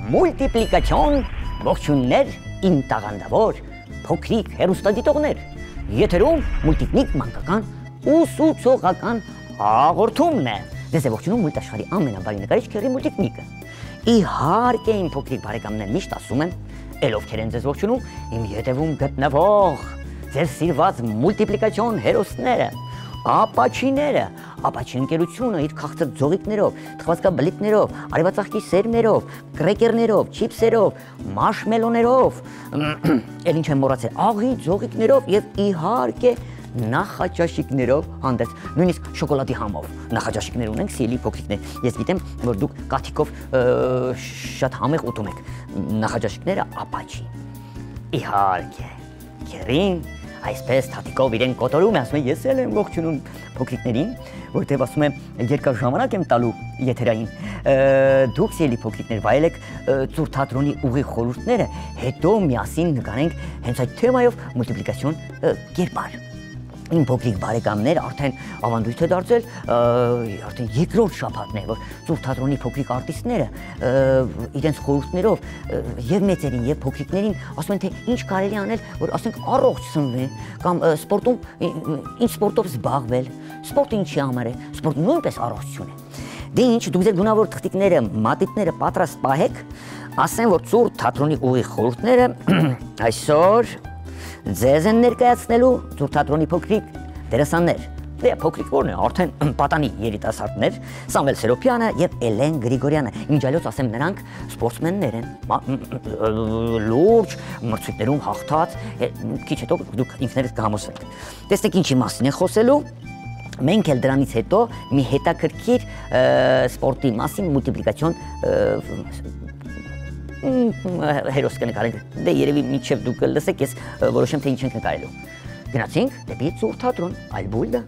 Մուլտիպլիկացիոն ողջուններ իմ տաղանդավոր փոքրիկ հեռուստադիտողներ, եթերում մուլտիկնիկ մանկական ուսուցողական հաղորդումն է։ Ձեզ է ողջունում մուլտաշխարհի ամենաբարի նկարիչ Քեռի Մուլտիկնիկը։ Իհարկե իմ փոքրիկ բարեկամներ միշտ ասում են, ել ովքեր են ձեզ ողջունում, իմ ետևում գտնվող ձեր սիրված մուլտիպլիկացիոն հերոսները, ապաչիները, ապաչի ընկերությունը իր քաղցր ձողիկներով, թխվածքաբլիթներով, արևածաղկի սերմերով, կրեկերներով, չիփսերով, մաշմելոներով, էլ ինչ եմ մոռացել, աղի ձողիկներով եւ իհարկե նախաճաշիկներով հանդերձ, նույնիսկ շոկոլադի համով նախաճաշիկներ ունենք, սիրելի փոքրիկներ։ Ես գիտեմ, որ դուք կաթիկով շատ համեղ ուտում եք նախաճաշիկները ապաչի։ Իհարկե, Քեռին այսպես թաթիկով իրեն կոտորում է, ասում է, ես էլ եմ ողջունում փոքրիկներին, որտեղ ասում եմ, երկար ժամանակ եմ տալու եթերային, դուք սիրելի փոքրիկներ վայելեք Ծուր թատրոնի ուղիղ խորհուրդները, հետո միասին նկարենք հենց այդ թեմայով մուլտիպլիկացիոն կերպար։ Իմ փոքրիկ բարեկամներ արդեն ավանդույթ է դարձել, արդեն երկրորդ շաբաթն է, որ Ծուր թատրոնի փոքրիկ արտիստները իրենց խորհուրդներով եւ մեծերին եւ փոքրիկներին ասում են, թե ինչ կարելի անել, որ ասենք առողջ սնվեն, կամ սպորտում ինչ սպորտով զբաղվել, սպորտը ինչի համար է, սպորտը նույնպես առողջություն է։ Դե ինչ, դուք ձեր գունավոր թղթիկները, մատիտները պատրաստ պահեք, ասեն, որ Ծուր թատրոնի ուղիղ խորհուրդները այսօր ձեզ են ներկայացնելու Ծուր թատրոնի փոքրիկ դերասաններ, դե փոքրիկ որն է, արդեն պատանի երիտասարդներ, Սամվել Սերոպյանը եւ Էլեն Գրիգորյանը, իմջալոց ասեմ նրանք սպորտսմեններ են, լուրջ մրցույթներում հաղթած, քիչ հետո դուք ինքներդ կհամոզվեք։ Տեսնեք ինչի մասին է խոսելու, մենք էլ դրանից հետո մի հետաքրքիր սպորտի մասին մուլտիպլիկացիոն հերոս կնկարենք, դե երևի մինչև դուք լսեք, ես որոշեմ, թե ինչ ենք նկարելու։ Գնացինք դեպի Ծուր թատրոն, այլ բուլդը։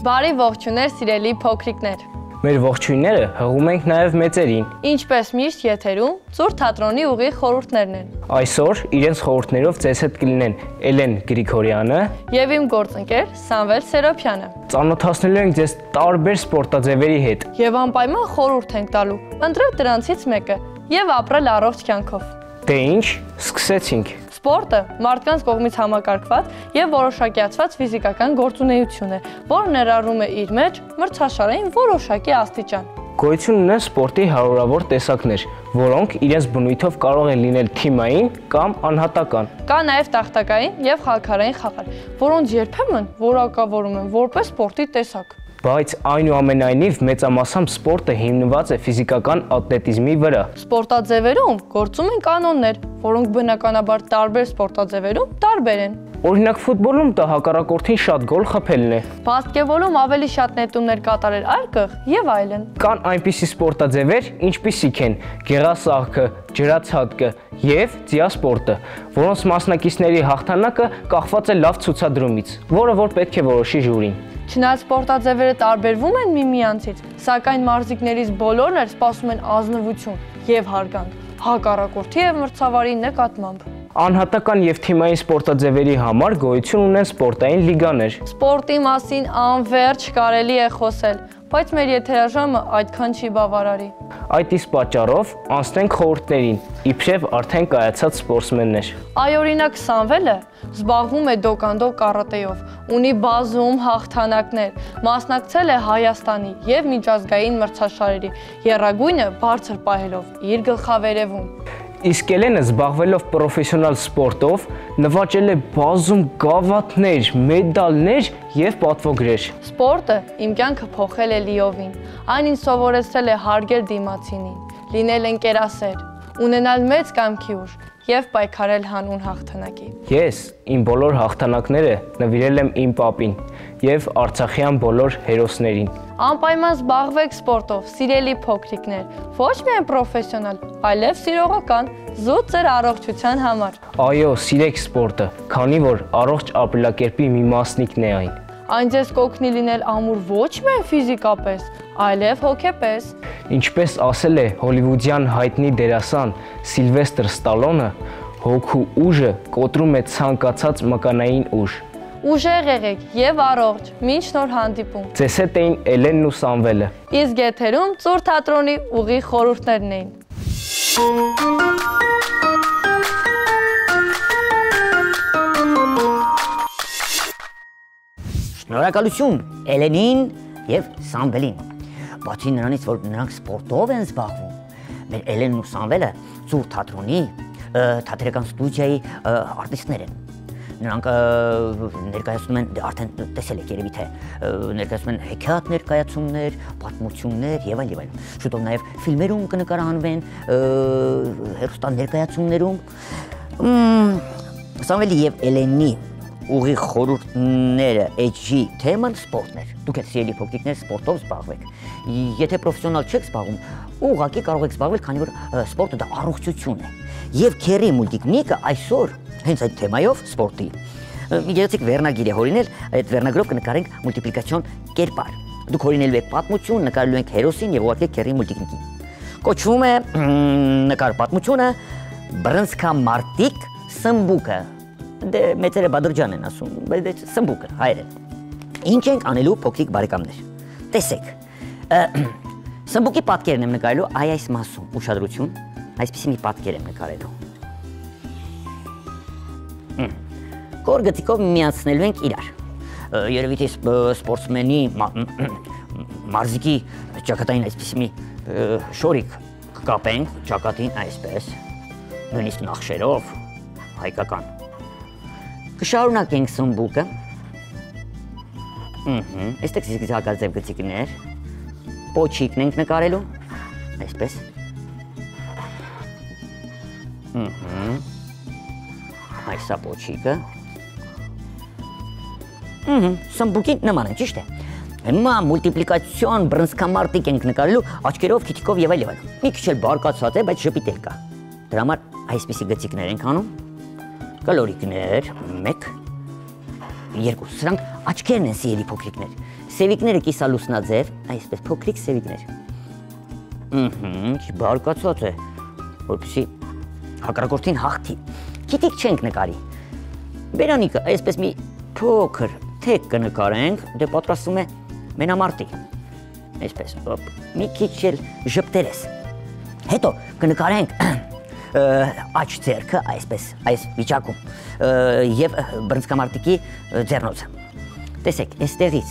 Բարի ողջույններ, սիրելի փոքրիկներ։ Մեր ողջույնները հղում ենք նաև մեծերին։ Ինչպես միշտ եթերում Ծուր թատրոնի ուղիղ խորհուրդներն են։ Այսօր իրենց խորհուրդներով ձեզ հետ կլինեն Էլեն Գրիգորյանը եւ իմ գործընկեր Սամվել Սերոպյանը։ Ծանոթացնելու ենք ձեզ տարբեր սպորտաձևերի հետ։ Եվ անպայման խորհուրդ ենք տալու ընտրել դրանցից մեկը եւ ապրել առողջ կյանքով։ Դե ինչ, սկսեցինք։ Սպորտը մարդկանց կողմից համակարգված եւ որոշակիացված ֆիզիկական գործունեություն է, որը ներառում է իր մեջ մրցաշարային որոշակի աստիճան։ Գոյություն ունեն սպորտի հարյուրավոր տեսակներ, որոնք իրենց բնույթով կարող են լինել թիմային կամ անհատական։ Կա նաև տախտակային եւ խալքարային խաղեր, որոնց երբեմն որակավորում են որպես սպորտի տեսակ։ Բայց այնուամենայնիվ մեծամասամբ սպորտը հիմնված է ֆիզիկական ատլետիզմի վրա։ Սպորտաձևերում գործում են կանոններ, որոնք բնականաբար տարբեր սպորտաձևերում տարբեր են։ Օրինակ ֆուտբոլում դա հակառակորդին շատ գոլ խփելն է։ Բասկետբոլում ավելի շատ նետումներ կատարել այրկղ եւ այլն։ Կան այնպիսի սպորտաձևեր, ինչպիսիք են գեղասահքը, ջրացածկը եւ ձիասպորտը, որոնց մասնակիցների հաղթանակը կախված է լավ ցուցադրումից, որը որ պետք է որոշի ժյուրին։ Չնայած սպորտաձևերը տարբերվում են միմյանցից, սակայն մարզիկներից բոլորն էլ սպասում են ազնվություն եւ հարգանք հակառակորդի եւ մրցավարի նկատմամբ։ Անհատական եւ թիմային սպորտաձևերի համար գոյություն ունեն սպորտային լիգաներ։ Սպորտի մասին անվերջ կարելի է խոսել, բայց մեր եթերաժամը այդքան չի բավարարի։ Այդ իսկ պատճառով անցնենք խորհուրդներին, իբրև արդեն կայացած սպորտսմեններ։ Օրինակ Սամվելը զբաղվում է դոկանդո կարատեով, ունի բազում հաղթանակներ, մասնակցել է Հայաստանի եւ միջազգային մրցաշարերի, եռագույնը բարձր պահելով իր գլխավերևում։ Իսկ Էլենը զբաղվելով պրոֆեսիոնալ սպորտով նվաճել է բազում գավաթներ, մեդալներ եւ պատվոգրեր։ Սպորտը իմ կյանքը փոխել է լիովին։ Այն ինձ սովորեցրել է հարգել դիմացինին, լինել ընկերասեր, ունենալ մեծ կամքի ուժ եւ պայքարել հանուն հաղթանակի։ Ես իմ բոլոր հաղթանակները նվիրել եմ իմ պապին եւ Արցախյան բոլոր հերոսներին։ Անպայման զբաղվեք սպորտով, սիրելի փոքրիկներ, ոչ միայն պրոֆեսիոնալ, այլև սիրողական, զուտ ձեր առողջության համար։ Այո, սիրեք սպորտը, քանի որ առողջ ապրելակերպի մի մասնիկն է այն։ Այն ձեզ կօգնի լինել ամուր ոչ միայն ֆիզիկապես, այլև հոգեպես։ Ինչպես ասել է հոլիվուդյան հայտնի դերասան Սիլվեստր Ստալոնը, հոգու ուժը կոտրում է ցանկացած մկանային ուժ։ Ուժեղ եղեք եւ առողջ, մինչ նոր հանդիպում։ Ձեզ հետ էին Էլենն ու Սամվելը։ Իսկ եթերում Ծուր թատրոնի ուղիղ խորհուրդներն էին։ Շնորհակալություն Էլենին եւ Սամվելին։ Բացի նրանից, որ նրանք սպորտով են զբաղվում, մեր Էլենն ու Սամվելը Ծուր թատրոնի թատերական ստուդիայի արտիստներ են։ Նրանք ներկայացնում են, արդեն տեսել եք երևի թե ներկայացնում են հեքիաթ ներկայացումներ, պատմություններ եւ այլն։ Շուտով նաեւ ֆիլմերում կնկարահանվեն, հեռուստա ներկայացումներում։ Սամվելի եւ Էլենի ուղիղ խորհուրդները էջի թեման սպորտն էր։ Դուք եք սիրելի փոքրիկներ սպորտով զբաղվեք։ Եթե պրոֆեսիոնալ չեք զբաղվում, ուղղակի կարող եք զբաղվել, քանի որ սպորտը դա առողջություն է։ Եվ Քերի մուլտիկնիկը այսօր հենց այդ թեմայով սպորտի միջոցիկ վերնագիր է հորինել, այդ վերնագրով կնկարենք մուլտիպլիկացիոն կերպար։ Դուք հորինելու եք պատմություն, նկարելու եք հերոսին եւ ուղղակի Քերի մուլտիկնիկին։ Կոչվում է նկար պատմությունը Բրնցքամարտիկ սմբուկը։ Դե մեծերը Բադրջան են ասում, բայց սմբուկը հայերեն։ Ինչ ենք անելու փոքրիկ բարեկամներ։ Տեսեք։ Սմբուկի պատկերն եմ նկարելու այս մասում, ուշադրություն, այսպեսի մի պատկեր եմ նկարելու։ Կորգտիկով միացնելու ենք իրար։ Երևի թե սպորտսմենի մարզիկի ճակատային այսպեսի մի շորիկ կկապենք, ճակատին այսպես, նույնիսկ նախշերով, հայկական։ Կշարունակենք սմբուկը։ Այստեղ զիգզագաձև գծիկներ, պոչիկն ենք նկարելու, այսպես։ Այսա պոչիկը։ Սմբուկին նման է, ճիշտ է։ Հիմա մուլտիպլիկացիոն բրնցքամարտիկ ենք նկարելու աչքերով, քիթիկով եւ այլն։ Մի քիչ էլ բարկացած է, բայց ժպիտ էլ կա։ Դրա համար այսպիսի գծիկներ ենք անում։ Կալորիկներ, 1, 2, սրանք աչքերն են սիրելի փոքրիկներ։ Սևիկները կիսալուսնաձև, այսպես փոքրիկ սևիկներ։ Բարկացած է, որպեսզի հակառակորդին հաղթի։ Քիթիկ չենք նկարի։ Բերանիկը այսպես մի փոքր թեք կնկարենք, դե պատրաստվում է մենամարտի։ Այսպես, մի քիչ էլ ժպտերես։ Հետո կնկարենք աչ ձեռքը, այսպես, այս վիճակում, և բրնցքամարտիկի ձեռնոցը։ Տեսեք, այստեղից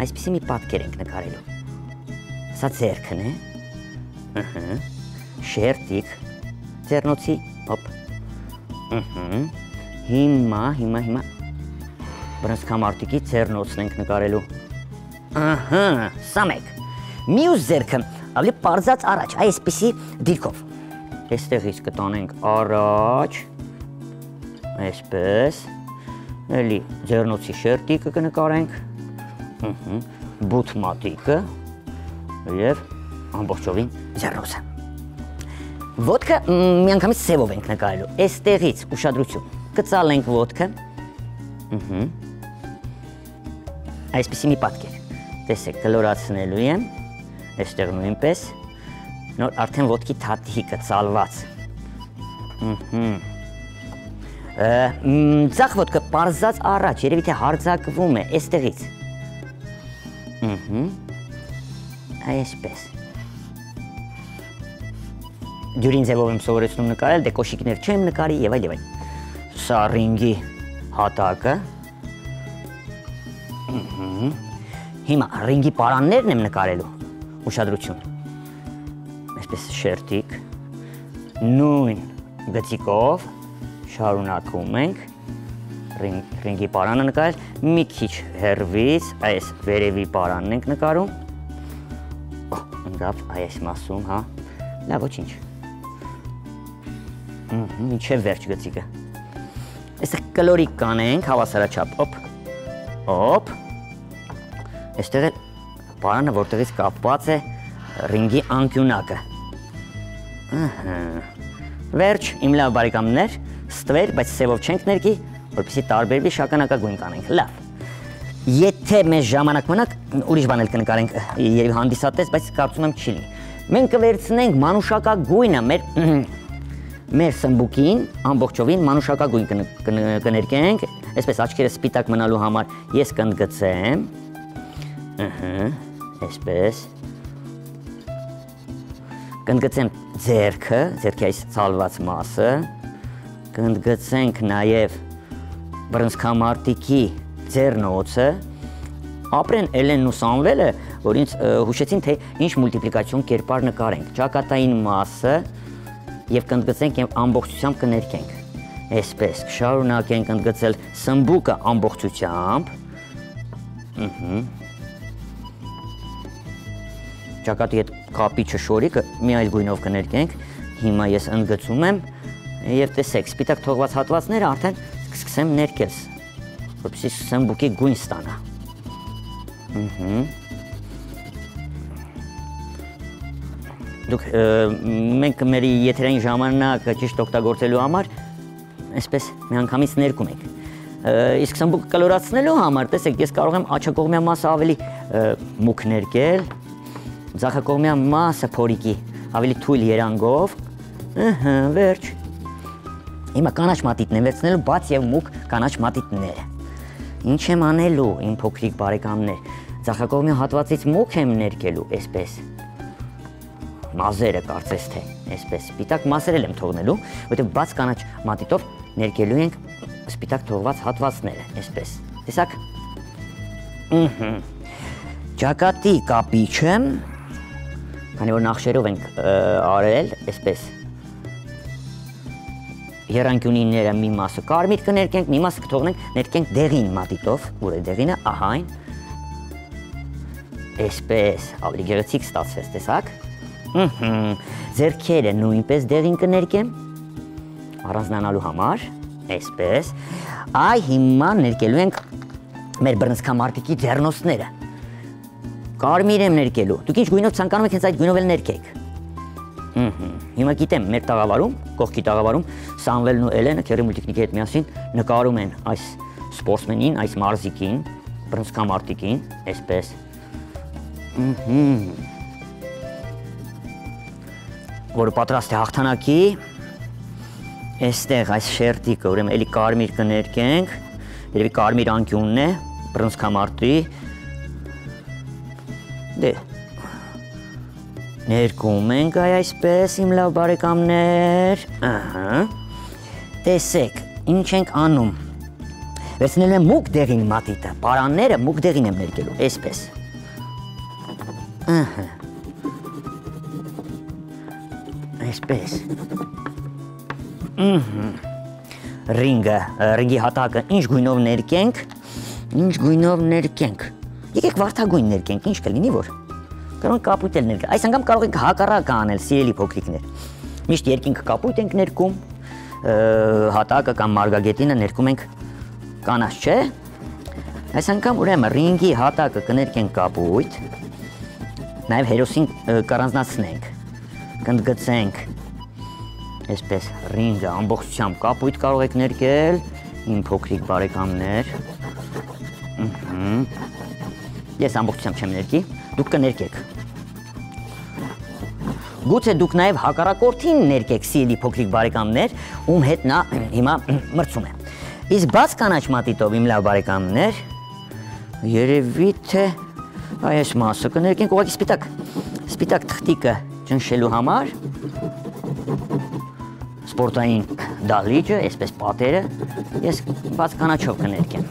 այսպիսի մի պատկեր ենք նկարելու։ Սա ձեռքն է, շերտիկ, ձեռնոցի, հոպ, հիմա բրնցքամարտիկի ձեռնոցն ենք նկարելու։ Սա մեկ, մյուս ձեռքը ավելի պարզած առաջ, այսպիսի դիրքով։ Այստեղից կտանենք առաջ, այսպես, էլի ձեռնոցի շերտիկը կնկարենք, բութ մատիկը և ամբողջովին ձեռնոցը։ Ոտքը միանգամից սևով ենք նկարելու, այստեղից ուշադրություն, կծալենք ոտքը, այսպիսի մի պատկեր, տեսեք, կլորացնելու եմ, այստեղ նույնպես, նոր արդեն ոտքի թաթիկը ծալված։ Ձախ ոտքը պարզած առաջ, երևի թե հարձակվում է, այստեղից։ Այսպես։ Դյուրին ձևով եմ սովորեցնում նկարել, դե կոշիկներ չեմ նկարի և այլ և այլ։ Սա ռինգի հատակը։ Հիմա ռինգի պարաններն եմ նկարելու, ուշադրություն։ Այսպես շերտիկ, նույն գծիկով շարունակում ենք, ռինգի պարանը նկարել, մի քիչ հեռվից, այս վերևի պարանն ենք նկարում, ընկավ այս մասում, հա, լավ ոչինչ, մինչև վերջ գծիկը, այստեղ կլորիկ կանենք, հավասարաչափ, օպ, Այստեղ է պարանը, որտեղից կապված է ռինգի անկյունակը։ Վերջ, իմ լավ բարեկամներ, ստվեր, բայց սևով չենք ներկի, որպեսզի տարբերվի շագանակագույն կանենք։ Լավ։ Եթե մեզ ժամանակ մնաք, ուրիշ բան էլ կնկարենք, երևի հանդիսատես, բայց կարծում եմ չի լինի։ Մենք կվերցնենք մանուշակագույնը մեր սմբուկին, ամբողջովին մանուշակագույն կներկենք, այսպես աչքերը սպիտակ մնալու համար ես կընդգծեմ, այսպես, կընդգծեմ ձեռքի այս ցալված մասը, կընդգծենք նաև բռնցքամարտիկի ձեռնոցը, ապրեն Էլենն ու Սամվելը, որ ինձ հուշեցին, թե ինչ մուլտիպլիկացիոն կերպար նկարենք, ճակատային մասը և կընդգծենք և ամբողջությամբ կներկենք, այսպես, կշարունակենք ընդգծել սմբուկը ամբողջությամբ, ճակատի հետ կապիչը շորիկը մի այլ գույնով կներկենք, հիմա ես ընդգծում եմ և տեսեք, սպիտակ թողված հատվածները արդեն կսկսեմ ներկել, որպեսզի սմբուկի գույն ստանա։ Դուք մենք մեր եթերային ժամանակը ճիշտ օգտագործելու համար այսպես միանգամից ներկում ենք։ Իսկ սմբուկը կլորացնելու համար, տեսեք, ես կարող եմ աջակողմյան մասը ավելի մուգ ներկել, ձախակողմյան մասը փորիկի ավելի թույլ երանգով, վերջ։ Հիմա կանաչ մատիտն եմ վերցնելու բաց և մուգ կանաչ մատիտները։ Ինչ եմ անելու, իմ փոքրիկ բարեկամներ, ձախակողմյան հատվածից մուգ եմ ներկելու, այսպես, մազերը կարծես թե, այսպես, սպիտակ մասեր եմ թողնելու, որտեղ բաց կանաչ մատիտով ներկելու ենք սպիտակ թողված հատվածները, այսպես, տեսակ, ճակատի կապիչը, քանի որ նախշերով ենք արել, այսպես, Եռանկյունիները մի մասը կարմիր կներկենք, մի մասը կթողնենք ներկենք դեղին մատիտով, որ է դեղինը, ահայն, այսպես, ավելի գեղեցիկ ստացվեց, տեսակ, ձեռքերը նույնպես դեղին կներկեմ, առանձնանալու համար, այսպես, այ հիմա ներկելու ենք մեր բռնցքամարտիկի ձեռնոցները, կարմիր եմ ներկելու, դուք ինչ գույնով ցանկանում եք, հենց այդ գույնով էլ ներկեք։ Հիմա գիտեմ, մեր տաղավարում, կողքի տաղավարում, Սամվելն ու Էլենը քերի մուլտիկնիկի հետ միասին նկարում են այս սպորտսմենին, այս մարզիկին, բռնցքամարտիկին, այսպես։ Որը պատրաստ է հաղթանակի, այստեղ այս շերտիկը, ուրեմն էլի կարմիր կներկենք, երևի կարմիր անկյունն է, բռնցքամարտի, դե, ներկում ենք այսպես, իմ լավ բարեկամներ, տեսեք, ինչ ենք անում, վերցնելու եմ մուգ դեղին մատիտը, պարանները մուգ դեղին եմ ներկելու, այսպես, այսպես, ռինգի հատակը ինչ գույնով ներկենք, եկեք վարդագույն ներկենք, ինչ կլինի որ, կարող ենք կապույտ էլ ներկել, այս անգամ կարող ենք հակառակը անել, սիրելի փոքրիկներ, միշտ երկինքը կապույտ ենք ներկում, հատակը կամ մարգագետինը ներկում ենք կանաչ, չէ, այս անգամ ուրեմն ռինգի հատակը կներկենք կապույտ, նաև հերոսին կառանձնացնենք, կընդգծենք, այսպես ռինգը ամբողջությամբ կապույտ կարող եք ներկել, իմ փոքրիկ բարեկամներ, ես ամբողջությամբ չեմ ներկի, դուք կներկեք, գուցե դուք նաև հակառակորդին ներկեք, սիրելի փոքրիկ բարեկամներ, ում հետ նա հիմա մրցում է, իսկ բաց կանաչ մատիտով իմ լավ բարեկամներ, երևի թե այս մասը կներկենք ուղղակի սպիտակ թղթիկը ճնշելու համար, սպորտային դահլիճը, այսպես պատերը, ես բաց կանաչով կներկեմ։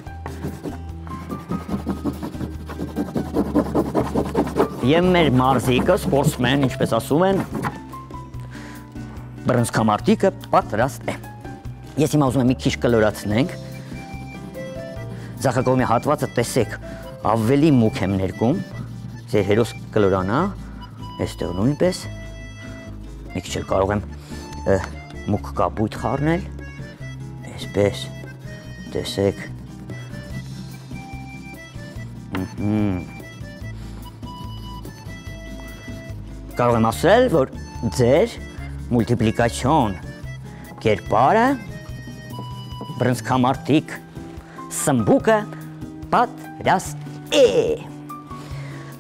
Եվ մեր մարզիկը, սպորտսմեն, ինչպես ասում են, բռնցքամարտիկը պատրաստ է։ Ես հիմա ուզում եմ մի քիչ կլորացնենք, ձախակողմի հատվածը տեսեք, ավելի մուգ եմ ներկում, ձեր հերոս կլորանա, այստեղ նույնպես, մի քիչ էլ կարող եմ մուգ կապույտ խառնել, այսպես, տեսեք, կարող եմ ասել, որ ձեր մուլտիպլիկացիոն կերպարը բռնցքամարտիկ սմբուկը պատրաստ է։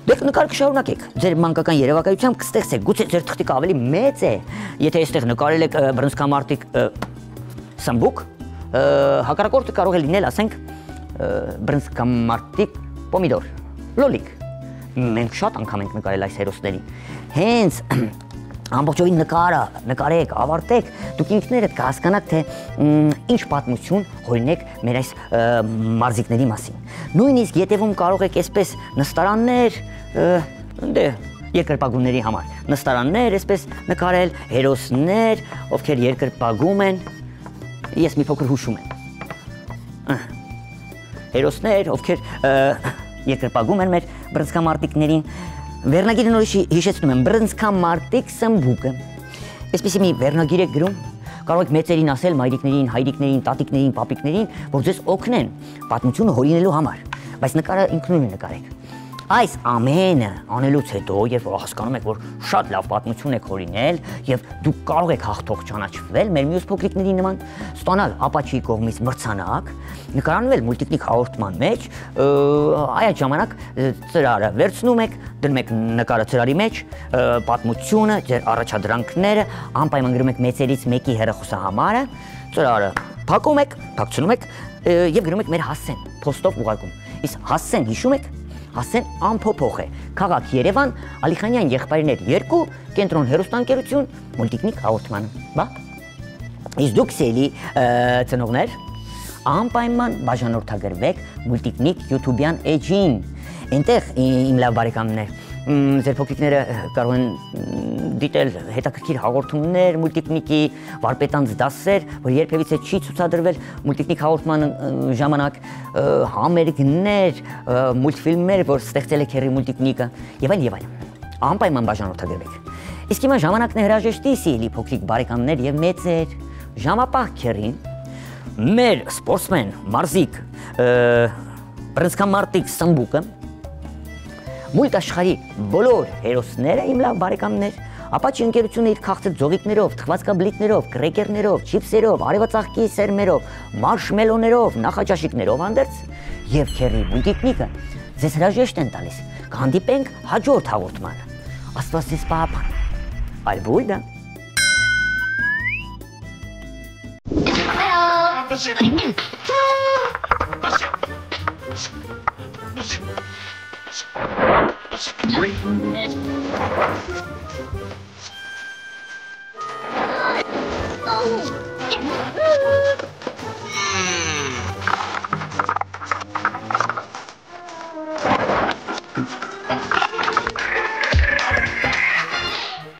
Դեք նկարը կշարունակեք, ձեր մանկական երևակայությամբ կստեղծեք, գուցե ձեր թղթիկը ավելի մեծ է, եթե այստեղ նկարել եք բռնցքամարտիկ սմբուկ, հակառակորդը կարող է լինել, ասենք, բռնցքամարտիկ պոմիդոր, լոլիկ։ Մենք շատ անգամ ենք նկարել այս հերոսներին։ Հենց ամբողջովին նկարեք, ավարտեք, դուք ինքներդ կհասկանաք, թե ինչ պատմություն հորինեք մեր այս մարզիկների մասին։ Նույնիսկ ետևում կարող եք այսպես նստարաններ, երկրպագուների համար, նստարաններ այսպես նկարել, հերոսներ, ովքեր երկրպագում են, ես մի փոքր հուշում եմ։ Հերոսներ, ովքեր երկրպագում են մեր բռնցքամարտիկներին, վերնագիրը նորից հիշեցնում եմ, բռնցքամարտիկ սմբուկը։ Այսպեսի մի վերնագիր եք գրում, կարող եք մեծերին ասել, մայրիկներին, հայրիկներին, տատիկներին, պապիկներին, որ ձեզ օգնեն պատմությունը հորինելու համար, բայց նկարը ինքնուրույն նկարեք։ Այս ամենը անելուց հետո, երբ որ հասկանում եք, որ շատ լավ պատմություն եք հորինել եւ դուք կարող եք հաղթող ճանաչվել մեր մյուս փոքրիկների նման, ստանալ Ապաչիի կողմից մրցանակ, նկարանվել մուլտիկնիկ հաղորդման մեջ, այդ ժամանակ ծրարը վերցնում եք, դնում եք նկարը ծրարի մեջ, պատմությունը, ձեր առաջադրանքները, անպայման գրում եք մեծերից մեկի հեռախոսահամարը, ծրարը փակում եք, փակցնում եք եւ գրում եք մեր Հասեն, փոստով ուղարկում։ Իսկ Հասեն հիշում եք, Հասեն ամփոփող է, քաղաք Երևան, Ալիխանյան եղբայրներ 2, կենտրոն հեռուստաընկերություն, մուլտիկնիկ հաղորդմանը, բա։ Իսկ դուք սելի ծնողներ, անպայման բաժանորդագրվեք մուլտիկնիկ YouTube-յան էջին, այնտեղ իմ լավ բարեկամներ, ձեր փոքրիկները կարող են դիտել հետաքրքիր հաղորդումներ մուլտիկնիկի, վարպետանց դասեր, որ երբևիցե չի ցուցադրվել մուլտիկնիկ հաղորդման ժամանակ, համերգներ, մուլտֆիլմեր, որ ստեղծել է Քերի մուլտիկնիկը, եւ այլն։ Անպայման բաժանորդագրվեք։ Իսկ հիմա ժամանակն է հրաժեշտի, սիրելի փոքրիկ բարեկամներ եւ մեծեր, ժամապահ Քերին, մեր սպորտսմեն, մարզիկ, բռնցքամարտիկ սմբուկը, մուլտ աշխարհի բոլոր հերոսները, իմ լավ բարեկամներ, Ապաչի ընկերությունը իր քաղցր ձողիկներով, թխվածքաբլիթներով, կրեկերներով, չիփսերով, արևածաղկի սերմերով, մարշմելոներով, նախաճաշիկներով հանդերձ եւ Քերի մուլտիկնիկը ձեզ հրաժեշտ են տալիս։ Կհանդիպենք հաջորդ հաղորդմանը։ Աստված ձեզ պահապան։ Ալբույդա։ Oh.